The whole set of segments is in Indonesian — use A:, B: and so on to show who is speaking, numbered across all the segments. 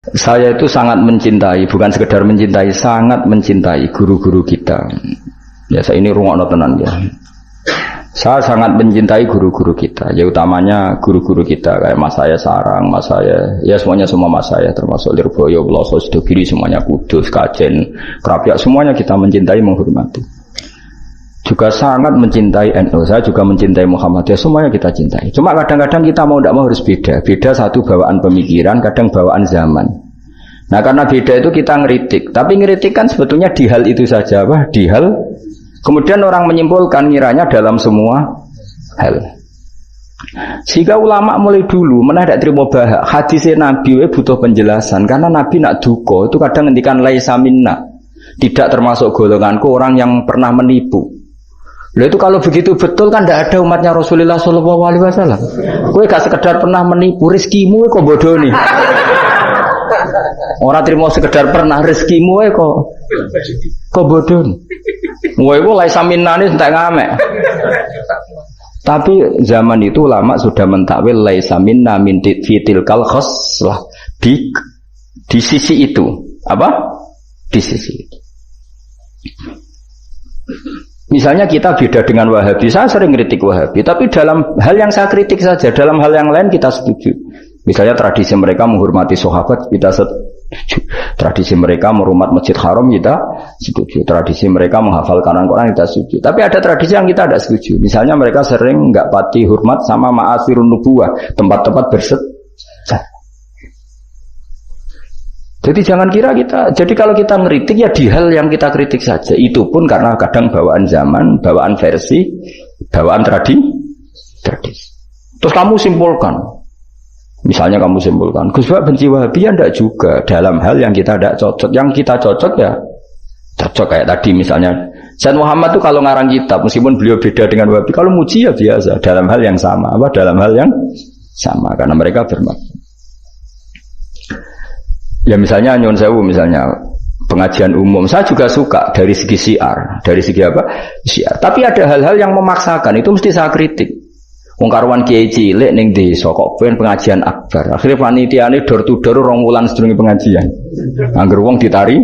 A: Saya itu sangat mencintai, bukan sekedar mencintai, sangat mencintai guru-guru kita. Ya, saya ini rungokno tenan ya. Saya sangat mencintai guru-guru kita, ya utamanya guru-guru kita kayak Mas saya Sarang, Mas saya, ya semuanya semua Mas saya termasuk Lirboyo, Bloso, Sidogiri, semuanya Kudus, Kajen, Krapyak, semuanya kita mencintai, menghormati. Juga sangat mencintai NU, saya juga mencintai Muhammadiyah, semuanya kita cintai. Cuma kadang-kadang kita mau tidak mau harus beda. Beda satu bawaan pemikiran, kadang bawaan zaman. Nah karena beda itu kita ngeritik. Tapi ngeritik kan sebetulnya di hal itu saja, di hal. Kemudian orang menyimpulkan ngiranya dalam semua hal. Sehingga ulama mulai dulu mana tidak terima bahak. Hadisnya Nabi butuh penjelasan. Karena Nabi nak duko itu kadang ngendikan laisa minna. Tidak termasuk golonganku orang yang pernah menipu. Loh itu kalau begitu betul kan tidak ada umatnya Rasulullah SAW. Kowe gak sekedar pernah menipu, rezekimu kok bodoh nih. Orang terima sekedar pernah, rezekimu kok bodoh nih. Kowe iku laisa minnane entek ngamek. Tapi zaman itu ulama sudah mentakwil laisa minna min fitil kal khoslah di sisi itu. Apa? Di sisi itu. Misalnya kita beda dengan Wahabi, saya sering kritik Wahabi, tapi dalam hal yang saya kritik saja, dalam hal yang lain kita setuju. Misalnya tradisi mereka menghormati sahabat, kita setuju. Tradisi mereka merumah Masjid Haram, kita setuju. Tradisi mereka menghafal Quran, kita setuju. Tapi ada tradisi yang kita tidak setuju. Misalnya mereka sering nggak pati hormat sama ma'asirun nubuwah, tempat-tempat bersejarah. Jadi jangan kira kita, jadi kalau kita ngeritik ya di hal yang kita kritik saja. Itu pun karena kadang bawaan zaman, bawaan versi, bawaan tradisi. Terus kamu simpulkan, misalnya kamu simpulkan, Gus Wahab benci Wahabi ya enggak juga. Dalam hal yang kita tidak cocok, yang kita cocok ya cocok kayak tadi misalnya. Sayyid Muhammad itu kalau ngarang kitab, meskipun beliau beda dengan Wahabi, kalau muji ya biasa, dalam hal yang sama, dalam hal yang sama, karena mereka bermaksud. Ya misalnya nyuwun sewu, misalnya pengajian umum, saya juga suka dari segi syiar, dari segi apa? Syiar. Tapi ada hal-hal yang memaksakan, itu mesti saya kritik. Wong karuan kiai cilik ning desa kok pengen pengajian akbar. Akhirnya panitiane door to door 2 wulan sedurunge pengajian. Angger wong ditari.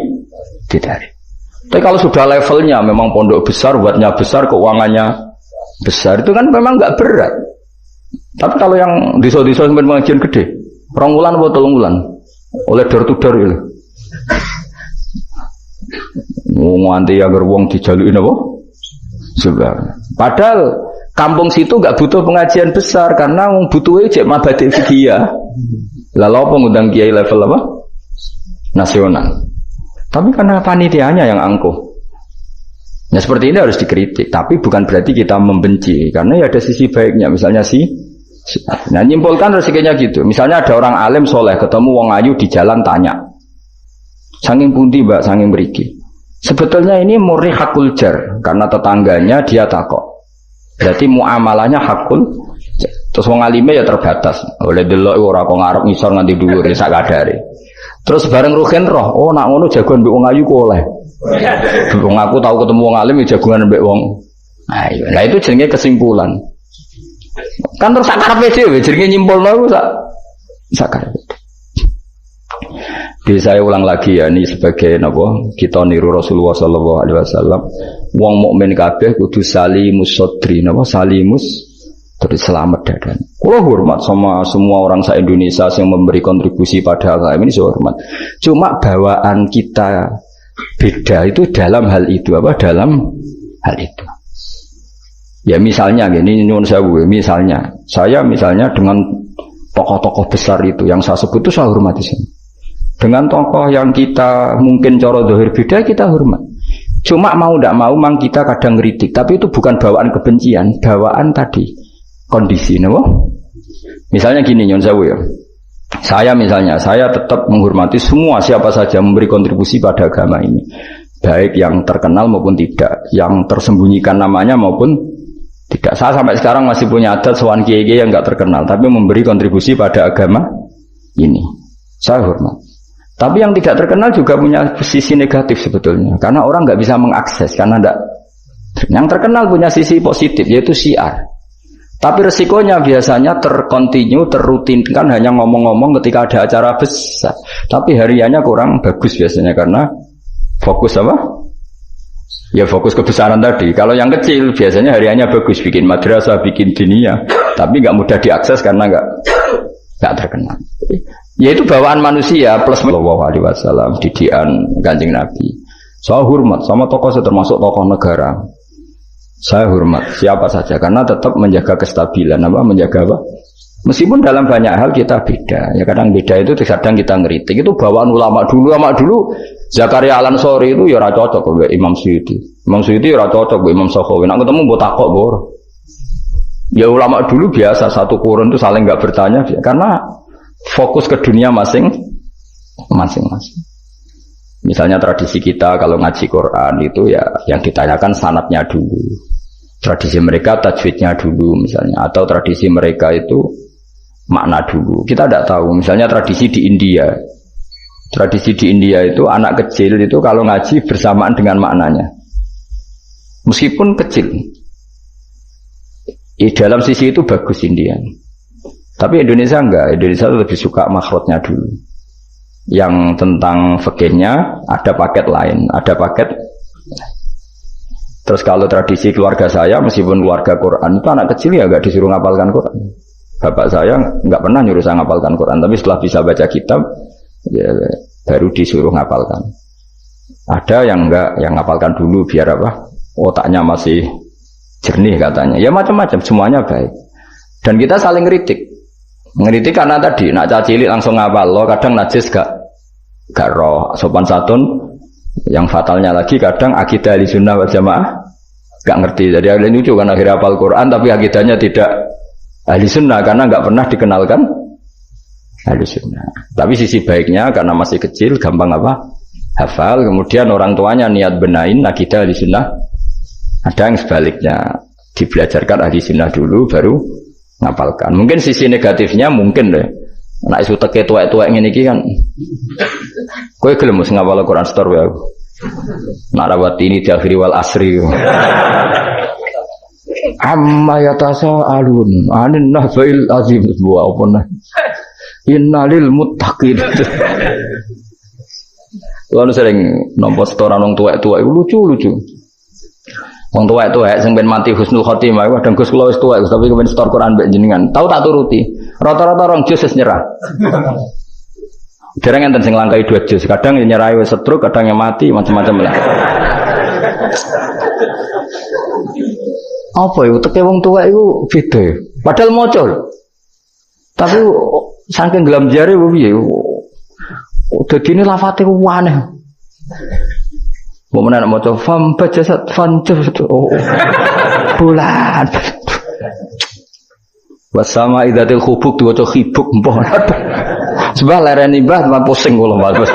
A: Tapi kalau sudah levelnya memang pondok besar, buatnya besar, keuangannya besar, itu kan memang enggak berat. Tapi kalau yang desa-desa sampeyan pengajian gede, 2 wulan atau 3 wulan oleh door to door itu. Nganti agar wong dijalukin apa? Sebab. Padahal kampung situ enggak butuh pengajian besar karena wong butuhe cek mabadi fikih. Lalu apa ngundang kiai level apa? Nasional. Tapi karena panitianya yang angkuh. Nah seperti ini harus dikritik, tapi bukan berarti kita membenci, karena ya ada sisi baiknya. Misalnya nah nyimpulkan rezekinya gitu. Misalnya ada orang alim soleh ketemu wong ayu di jalan tanya, saking pundi mbak, saking mriki. Sebetulnya ini murni hakul jar, karena tetangganya dia takok. Berarti muamalahnya hakul jar. Terus wong alime ya terbatas. Oleh delok ora kok ngarep ngisor nganti dhuwur sak kadare. Terus bareng ruhen roh, oh nak ngono jagoan mbek wong ayu kok oleh. Wong aku tahu ketemu wong alim ya jagoan mbek wong ayu. Nah itu jenenge kesimpulan. Kan terus sakarepe dhewe jenenge nyimpulno iku sakarepe. Jadi saya ulang lagi ya, ini sebagai napa kita niru Rasulullah sallallahu alaihi wasallam. Wong mukmin kabeh kudu salimus sodri, napa salimus terus selamat dadan. Kula hormat sama semua orang se-Indonesia yang memberi kontribusi pada agama ini, saya hormat. Cuma bawaan kita beda itu dalam hal itu, dalam hal itu. Ya misalnya gini, nyuwun sewu, misalnya saya dengan tokoh-tokoh besar itu yang saya sebut itu saya hormati semua. Dengan tokoh yang kita mungkin cara zahir beda kita hormat. Cuma mau tidak mau memang kita kadang ngeritik, tapi itu bukan bawaan kebencian, bawaan tadi kondisi, napa? Misalnya gini, nyuwun sewu ya. Saya tetap menghormati semua siapa saja memberi kontribusi pada agama ini, baik yang terkenal maupun tidak, yang tersembunyikan namanya maupun tidak. Saya sampai sekarang masih punya adat sowan kiai-kiai yang enggak terkenal tapi memberi kontribusi pada agama ini. Saya hormat. Tapi yang tidak terkenal juga punya sisi negatif sebetulnya, karena orang enggak bisa mengakses karena enggak. Yang terkenal punya sisi positif yaitu syiar. Tapi resikonya biasanya terkontinu, terrutinkan hanya ngomong-ngomong ketika ada acara besar. Tapi hariannya kurang bagus biasanya karena fokus apa? Ya fokus kebesaran tadi. Kalau yang kecil biasanya hariannya bagus, bikin madrasah, bikin dinia, tapi nggak mudah diakses karena nggak terkenal. Yaitu bawaan manusia plus Sallallahu Alaihi Wasallam, didikan Kanjeng Nabi. Saya hormat sama tokoh saya termasuk tokoh negara. Saya hormat siapa saja karena tetap menjaga kestabilan menjaga apa? Meskipun dalam banyak hal kita beda. Ya kadang beda itu kadang kita ngeritik. Itu bawaan ulama dulu Zakaria Al-Ansori itu ya ora cocok kok Imam Suyuti. Imam Suyuti ora cocok kok Imam Sakhawi. Nek ketemu mbok takok bor. Ya ulama dulu biasa satu kurun itu saling enggak bertanya karena fokus ke dunia masing-masing. Misalnya tradisi kita kalau ngaji Quran itu ya yang ditanyakan sanadnya dulu. Tradisi mereka tajwidnya dulu misalnya. Atau tradisi mereka itu makna dulu. Kita tidak tahu. Misalnya tradisi di India. Tradisi di India itu anak kecil itu kalau ngaji bersamaan dengan maknanya. Meskipun kecil. Dalam sisi itu bagus India. Tapi Indonesia enggak. Indonesia lebih suka makhrajnya dulu. Yang tentang fikihnya ada paket lain, ada paket. Terus kalau tradisi keluarga saya, meskipun keluarga Quran itu anak kecil ya nggak disuruh ngapalkan Quran. Bapak saya nggak pernah nyuruh saya ngapalkan Quran, tapi setelah bisa baca kitab, ya, baru disuruh ngapalkan. Ada yang enggak, yang ngapalkan dulu biar apa? Otaknya masih jernih katanya. Ya macam-macam, semuanya baik. Dan kita saling kritik. Ngeritik karena tadi nak cacilik langsung ngapal lo, kadang najis gak roh sopan santun, yang fatalnya lagi kadang akidah ahli sunnah wal jamaah gak ngerti. Jadi ada lucu kan akhirnya hafal Quran tapi akidahnya tidak ahli sunnah karena gak pernah dikenalkan ahli sunnah. Tapi sisi baiknya karena masih kecil gampang apa? Hafal, kemudian orang tuanya niat benain akidah ahli sunnah. Ada yang sebaliknya dibelajarkan ahli sunnah dulu baru ngapalkan. Mungkin sisi negatifnya mungkin deh. Nek isu teke tuwek-tuwek ngene iki kan. Kowe gelem mesti ngapal Quran setor wae. Nek rawat ini diakhiri wal asri. Amma yatasa alun anin nahbail azim wa opona. Innalil muttaqin. Lalu sering nampa setoran wong tuwek-tuwek lucu-lucu. Wong tuwek-tuwek sing ben mati husnul khotimah kadang Gus kula wis tuwek tapi kepen setor Quran mbek jenengan. Tahu tak turuti. Rata-rata orang jus wis nyerah. Dereng enten sing langkai 2 jus, kadang nyerah wis setruk, kadang yang mati macam-macam lah. Apa iku teke wong tuwek iku beda. Padahal maca lho. Tapi saking gelam jare piye? Dadine lafate ku aneh. Mau nak maca fam bajasat fancur oh bulan wasama idatil khubuk diwaca khibuk mbah sebab lereni mbah tambah pusing kula Mas.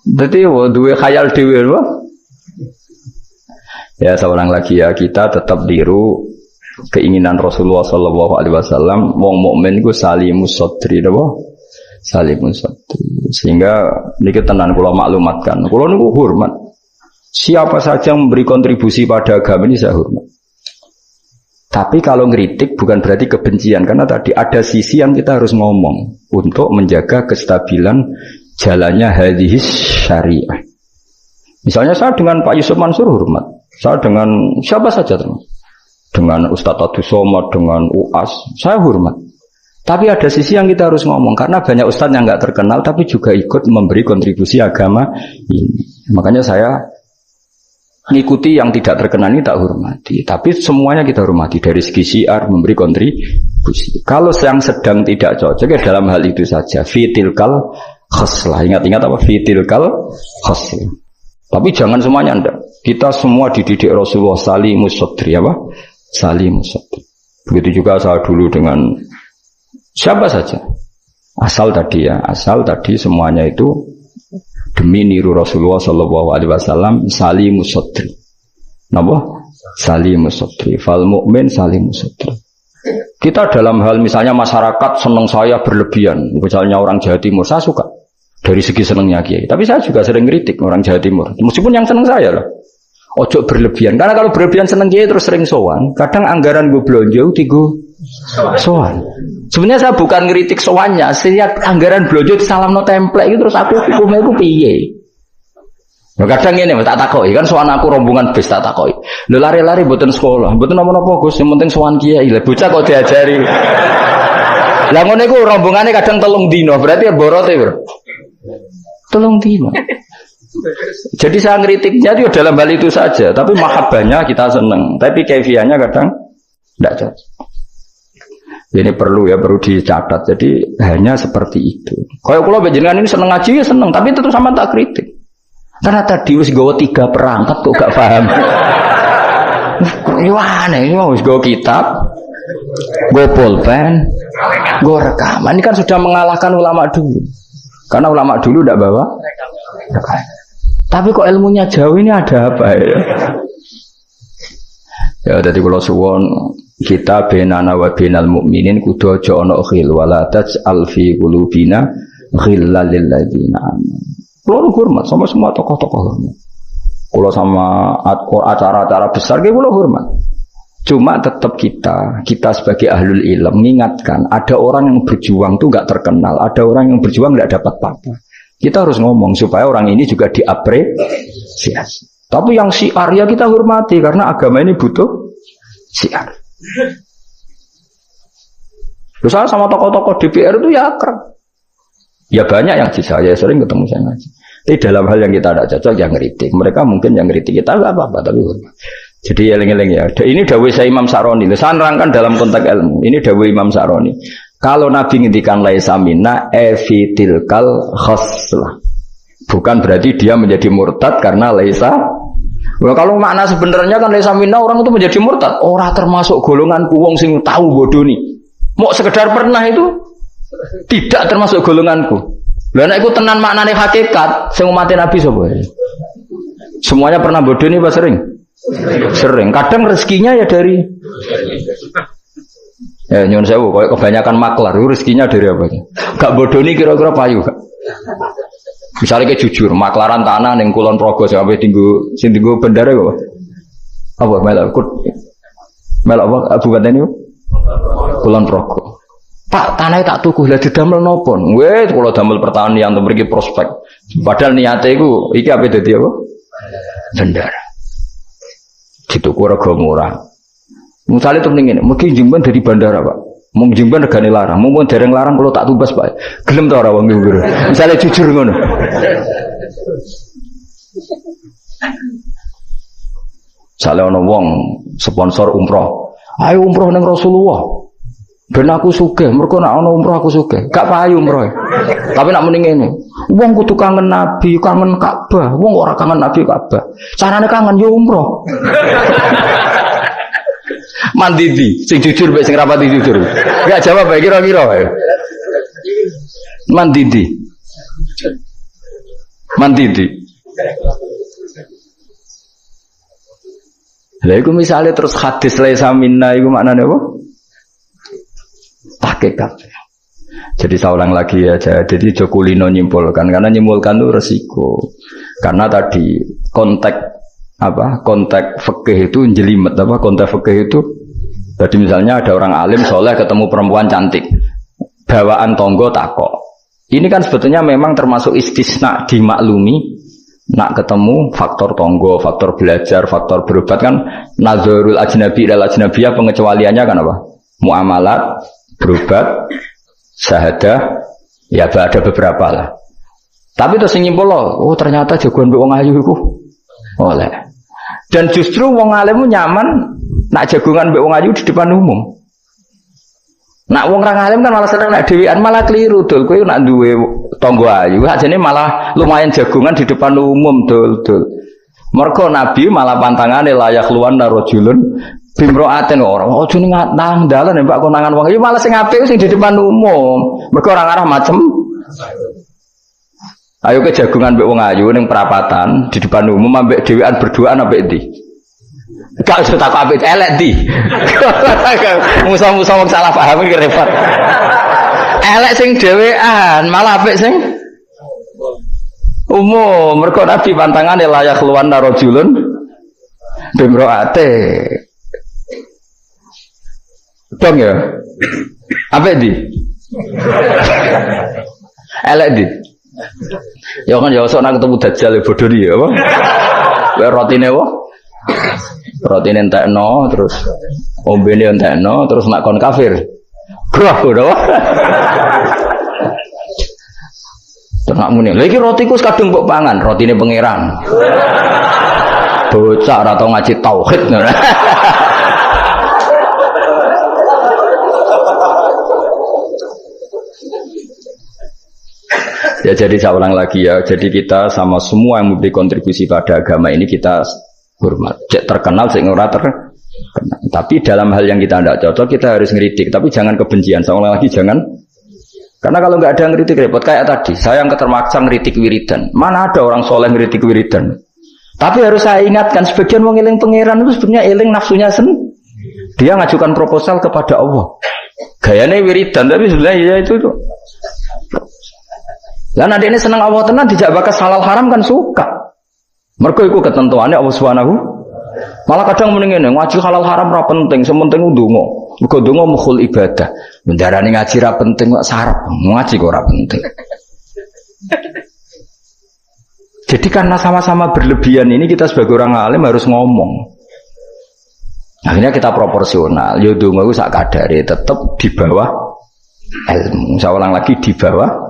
A: Dadi duwe khayal dhewe lho. Ya seorang lagi ya kita tetap tiru keinginan Rasulullah sallallahu alaihi wasallam wong mukmin ku salimus sadri napa? Salimun sadri. Sehingga niki tenan kula maklumatkan. Kula niku hormat. Siapa saja yang memberi kontribusi pada agama ini saya hormat. Tapi kalau ngeritik bukan berarti kebencian karena tadi ada sisi yang kita harus ngomong untuk menjaga kestabilan jalannya hadis syariah. Misalnya saya dengan Pak Yusuf Mansur hormat. Saya dengan siapa saja teman. Dengan Ustadz Abdus Somad, dengan UAS, saya hormat. Tapi ada sisi yang kita harus ngomong karena banyak ustadz yang nggak terkenal tapi juga ikut memberi kontribusi agama ini. Makanya saya ngikuti yang tidak terkenal ini tak hormati. Tapi semuanya kita hormati dari segi syiar memberi kontribusi. Kalau yang sedang tidak cocok ya dalam hal itu saja. Fitilkal khoslah. Ingat-ingat apa? Fitilkal khoslah. Tapi jangan semuanya enggak. Kita semua dididik Rasulullah salimus sadri apa? Salimus sadri. Begitu juga saya dulu dengan siapa saja. Asal tadi semuanya itu demi niru Rasulullah sallallahu alaihi wasallam salimus sadri. Napa? Salimus sadri. Fal mukmin salimus sadri. Kita dalam hal misalnya masyarakat senang saya berlebihan. Misalnya orang Jawa Timur saya suka dari segi senangnya Kiai. Tapi saya juga sering kritik orang Jawa Timur. Meskipun yang senang saya loh. Ojo berlebihan. Karena kalau berlebihan seneng kiai terus sering sowan. Kadang anggaran gue belanja tigo sowan. Sebenarnya saya bukan ngeritik sowannya. Setiap anggaran belanja disalamno template itu terus aku hukumnya itu piye. Nah, kadang ini tak takoki kan sowan aku rombongan bis tak takoki. Lho lari-lari mboten sekolah, mboten napa-napa Gus, yang penting sowan kiai. Lah bocah kok diajari. Lah ngono iku rombongane kadang 3 dino, berarti ya borote, Bro. 3 dino. Jadi saya ngeritiknya itu dalam hal itu saja, tapi mahabbahnya kita seneng, tapi kefiahnya kadang tidak cocok. Ini perlu dicatat. Jadi hanya seperti itu. Kalau panjenengan ini seneng ngaji ya seneng, tapi tetap sama tak kritik. Karena tadi wis gawa 3 perangkat kok gak paham. Ini wis gawa kitab, gawa pulpen, gawa rekaman. Ini kan sudah mengalahkan ulama dulu. Karena ulama dulu tidak bawa rekaman. Tapi kok ilmunya jauh ini ada apa ya? Ya tadi kalau suwon kita benana wa benal mukminin kudu aja ana khil wala taj'al fi qulubina ghillal lil ladzina amanu. Kulo hormat sama semua tokoh-tokoh. Kulo sama acara-acara besar ge kulo hormat. Cuma tetap kita sebagai ahlul ilm mengingatkan ada orang yang berjuang tuh enggak terkenal, ada orang yang berjuang enggak dapat apa-apa. Kita harus ngomong supaya orang ini juga diapresiasi. Tapi yang syiar ya kita hormati karena agama ini butuh syiar. Misalnya sama tokoh-tokoh DPR itu ya akrab. Ya banyak yang saya sering ketemu saya ngaji. Tapi dalam hal yang kita tidak cocok yang ngeritik. Mereka mungkin yang ngeritik kita enggak apa-apa tapi hormat. Jadi eling-eling ya. Ini dawuh saya Imam Sa'roni. Saya nerangkan dalam konteks ilmu. Ini dawuh Imam Sa'roni. Kalau Nabi ngendikan laisa minna efitilkal khoslah. Bukan berarti dia menjadi murtad karena laisa. Well, kalau makna sebenarnya kan laisa minna orang itu menjadi murtad. Orang termasuk golonganku wong sing tahu bodoni. Mau sekedar pernah itu tidak termasuk golonganku. Lah nek iku tenan maknane hakikat sing umat Nabi sapa? Semuanya pernah bodoni apa sering? Sering. Kadang rezekinya ya dari ya nyun sewu, kalau kebanyakan maklar, rezekinya dari apa? Gak bodoni kira-kira payu. Misalnya kayak jujur, maklaran tanah neng Kulon Progo sampai tinggu bendara apa? Apa melak apa? Abu Banten itu? Kulon Progo. Pak tanahnya tak tuku, lah didamel nopon. Weh, kalau damel pertanian untuk pergi prospek. Padahal niatnya itu, iki apa jadi apa? Bendara. Dituku rego murah. Misalnya itu begini, mungkin jemban dari bandara Pak, mau jemban regane larang, mau dereng larang kalau tak tubas Pak, gelem tau orang ngibur. Misalnya jujur ngono. Misalnya ono wong sponsor umroh, ayo umroh neng Rasulullah, ben aku sugih, mergo nak ono umroh aku sugih, gak payu umroh. Tapi nak mending ini, wong kudu kangen Nabi, kangen Ka'bah, wong ora kangen Nabi Ka'bah, carane kangen yo umroh. Mandidi, sing jujur bae sing rapati jujur. Enggak jawab bae kira-kira ae. Mandidi. Lah iku misale terus hadis laisa minna iku maknane apa? Hakikat. Jadi saya ulang lagi ya, jadi Jokulino nyimpulkan karena nyimpulkan itu resiko. Karena tadi konteks fikih itu jelimet konteks fikih itu. Jadi misalnya ada orang alim soleh ketemu perempuan cantik, bawaan tonggo takok. Ini kan sebetulnya memang termasuk istisna dimaklumi. Nak ketemu faktor tonggo, faktor belajar, faktor berobat kan nazarul ajnabi dal ajnabiyah pengecualiannya kan apa? Muamalat, berobat, syahadah, ya ada beberapa lah. Tapi terus nyimpul loh, oh ternyata jagoan wong ayu iku oleh. Dan justru wong alim nyaman nak jagongan mbek wong ayu di depan umum. Nak wong ra alim kan malah seneng nak dhewean malah keliru dul. Kowe nak duwe tangga ayu, ajane malah lumayan jagongan di depan umum dul. Mergo Nabi malah pantangane layak luwan rajulun bimroaten orang. Oh jane nang dalan mbak konangan wong ayu malah sing apik sing di depan umum. Mergo ora ngarah macem. Ayo ke jagungan mbek wong ayu ning perapatan di depan umum ambek dhewean berduaan ambek ndi? Gak usah tak apik elek ndi. Musa-musa wong salah paham iki repot. Elek sing dhewean, malah apik sing umum. Mergo Nabi pantangane layak luwan rajulun Bimroate. Dong ya. Apa di? Elek di. Ya kan ya sok nak ketemu dajjal bodoh dia apa? Wae rotine apa? Rotine entekno terus ombene entekno terus nak kon kafir. Grah ora. Terus nak muni, lha iki rotiku kadung mbok pangan, rotine pangeran. Bocah ora tau ngaji tauhid. Ya jadi saya ulang lagi ya. Jadi kita sama semua yang memberi kontribusi pada agama ini kita hormat. Cek terkenal, cek ora terkenal. Tapi dalam hal yang kita tidak cocok kita harus ngeritik. Tapi jangan kebencian. Saya ulang lagi jangan. Karena kalau nggak ada ngeritik repot. Kayak tadi saya yang ketermaksa ngeritik wiridan. Mana ada orang soleh ngeritik wiridan? Tapi harus saya ingatkan sebagian wong eling pangeran itu sebenarnya eling nafsunya sendiri. Dia ngajukan proposal kepada Allah. Gayanya wiridan tapi sebenarnya ya itu. Lah nek ini seneng Allah tenan dijak bakas halal haram kan suka. Mergo iku ketentuannya Allah Subhanahu. Malah kadang muni ngene, ngaji halal haram ora penting, sementing ndonga. Mergo ndonga mukhul ibadah. Mendarani ngaji ra penting kok sarep, ngaji kok ora penting. Jadi karena sama-sama berlebihan ini kita sebagai orang alim harus ngomong. Akhirnya kita proporsional. Yo ndonga iku sak kadare tetep di bawah ilmu. Saya ulang lagi di bawah.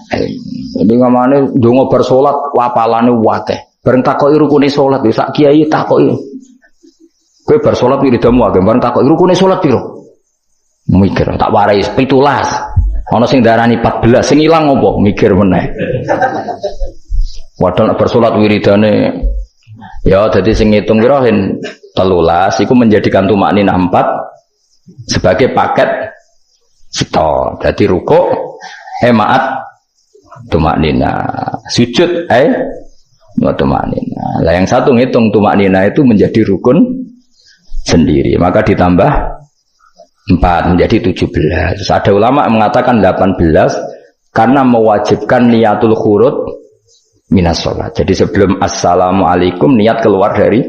A: Jadi ngamane ndonga bar salat wapalane akeh. Bareng takoki rukune salat wis sak kiai takoki. Kowe bar salat wiridamu akeh, bareng takoki rukune salat piro? Mikir tak warai 17. Ana sing darani 14, sing ilang opo? Mikir meneh. Padahal bar salat wiridane ya dadi sing ngitung piro 13 iku menjadikan tumakninah 4 sebagai paket setor. Dadi rukuk maat tumaknina, sujud tumaknina. Lah yang satu ngitung tumaknina itu menjadi rukun sendiri, maka ditambah 4 menjadi 17. Terus ada ulama yang mengatakan 18 karena mewajibkan niatul khurud minas sholat. Jadi sebelum assalamualaikum niat keluar dari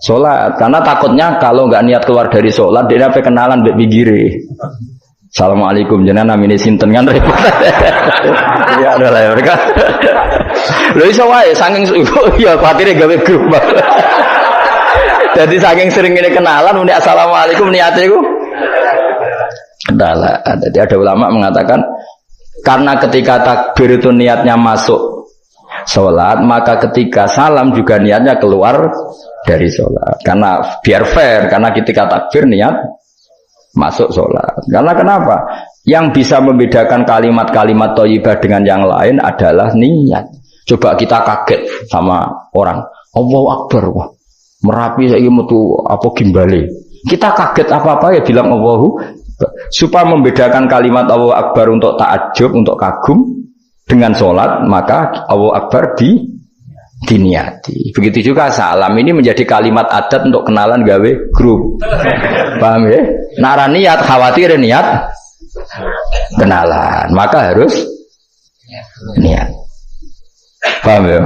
A: sholat, karena takutnya kalau nggak niat keluar dari sholat dia apa kenalan mbek pinggire. Assalamualaikum jenengan namine sinten kan repot. Ya adalah ya mereka. Lho iso wae saking ya patire gawe grup. Jadi saking sering ini kenalan muni assalamualaikum niate iku. Adalah. Jadi ada ulama mengatakan karena ketika takbir itu niatnya masuk sholat, maka ketika salam juga niatnya keluar dari sholat. Karena biar fair, karena ketika takbir niat masuk sholat. Karena kenapa? Yang bisa membedakan kalimat-kalimat thayyibah dengan yang lain adalah niat. Coba kita kaget sama orang, Allahu Akbar, wah Merapi saiki metu apa gimbale. Kita kaget apa-apa ya bilang Allahu. Supaya membedakan kalimat Allahu Akbar untuk ta'ajub, untuk kagum dengan sholat, maka Allahu Akbar diniati. Begitu juga salam ini menjadi kalimat adat untuk kenalan gawe grup. Paham ya? Nara niat khawatir niat kenalan, maka harus niat. Paham ya?